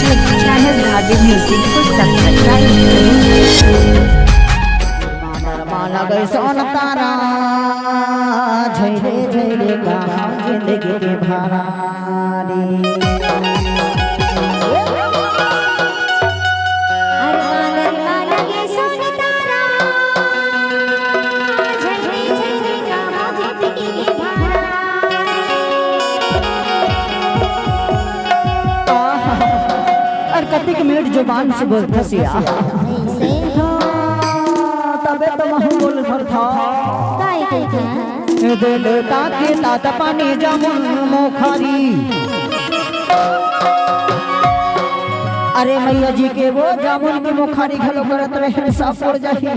YouTube channel Dhage Music को subscribe करें। माला गए सोन तारा झैले झैले कहा जिंदगी के भारा कतिक मिनट जुबान से बोल फसिया तबे तो महू बोल भर था दे ताके तात पानी जामुन मोखारी अरे मैया जी के वो जामुन की मोखारी घलो करत रहे सब उड़ जाही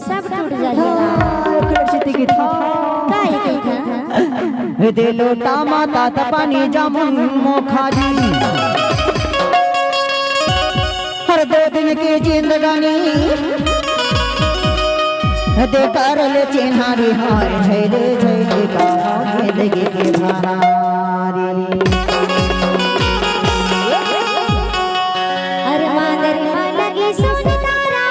सब टूट जाही की था दे लोटा माता तात पानी जामुन मोखारी हर दो दिन की जिंदगानी दे कर ले चिन्हारी हाय झैले झैले का जिंदगी के भारी अरे मादर लगे सोन तारा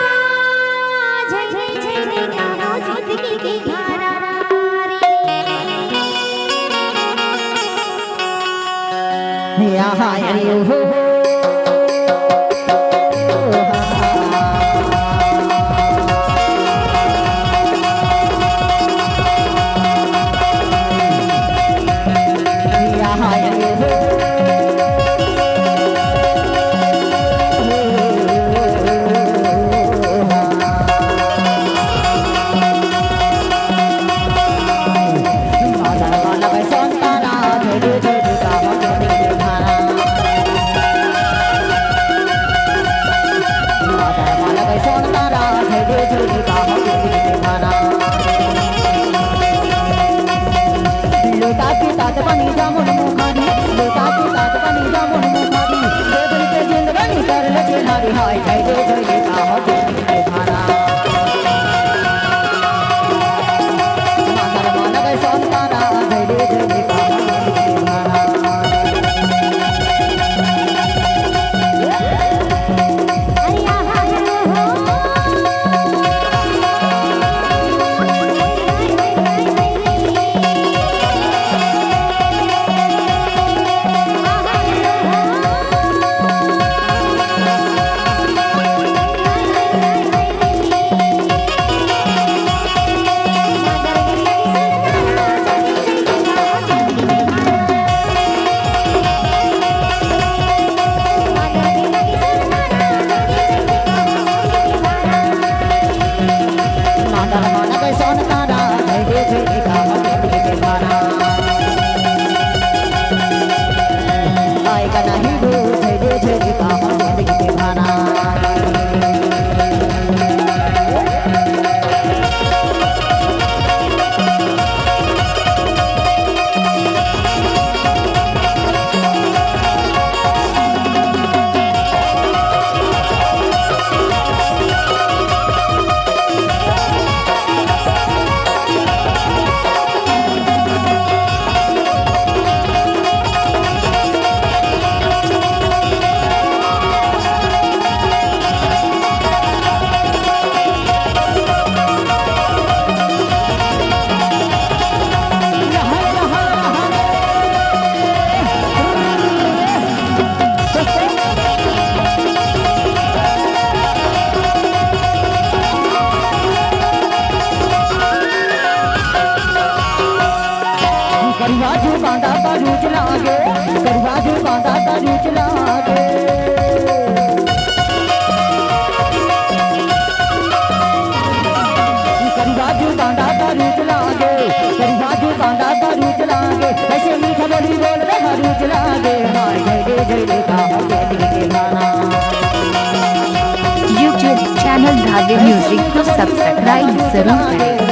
झैले झैले का जिंदगी के भारी यहाँ आयो हो पानी जामुन मुखारी लोटा की तात पानी जामुन मुखारी दे दिल के जिंदगानी कर ले चिन्हारी हाय झैले झैले का हो जिंदगी के भारा मादर माला गए सोन तारा झैले झैले का हो जिंदगी के भारा करवाजू बांधा तारू चला गे करवाजू बांधा तारू चला गे करवाजू बांधा तारू चला गे करवाजू बांधा तारू चला गे ऐसे मीठा बोली बोल रहे तारू चला गे हाय झैले झैले का जिंदगी के भारा YouTube channel Dhage Music को सब्सक्राइब जरूर करें।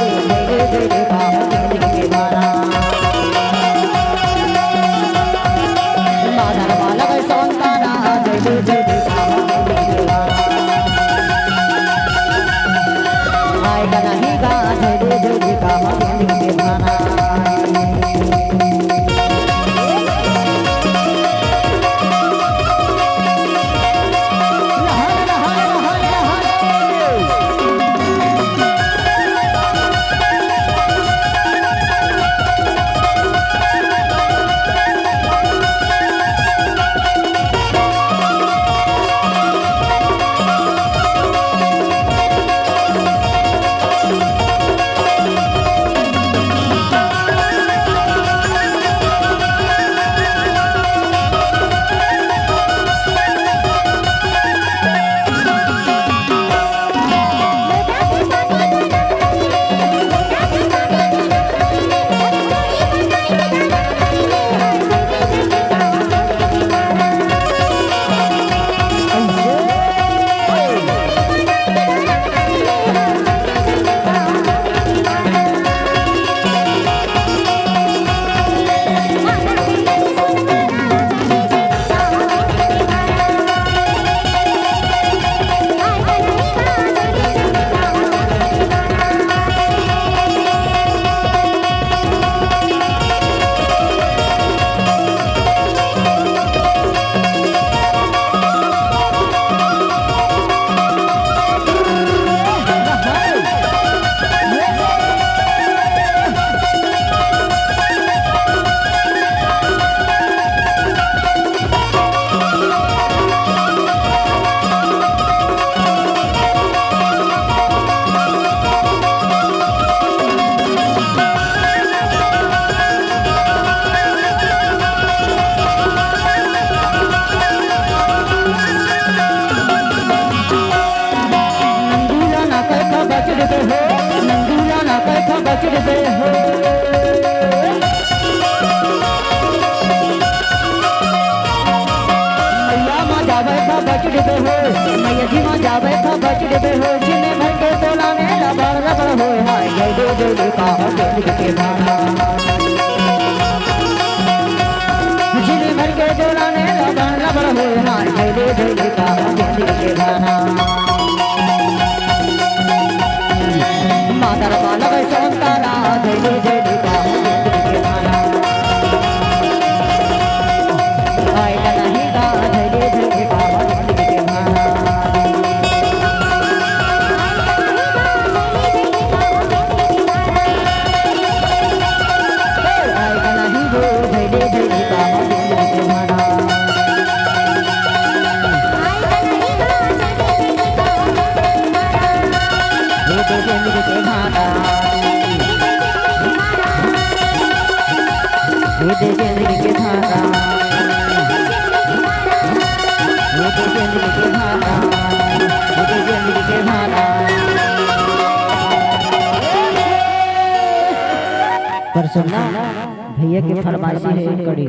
दे हो मैया माँ जावे था बचड़ दे हो मैया जी माँ जावे था बचड़ दे हो जिन्हें भर के तोला ने रबड़ रबड़ हो हाय जय दे का दिल के भाना जिन्हें भर के तोला ने रबड़ रबड़ हो हाय जय दे का दिल के भाना माता बालक संतारा जय जय का दिल के भाना आय नहीं गा जय जय का दिल के भाना पर सुनना भैया के फरमाइशी है कड़ी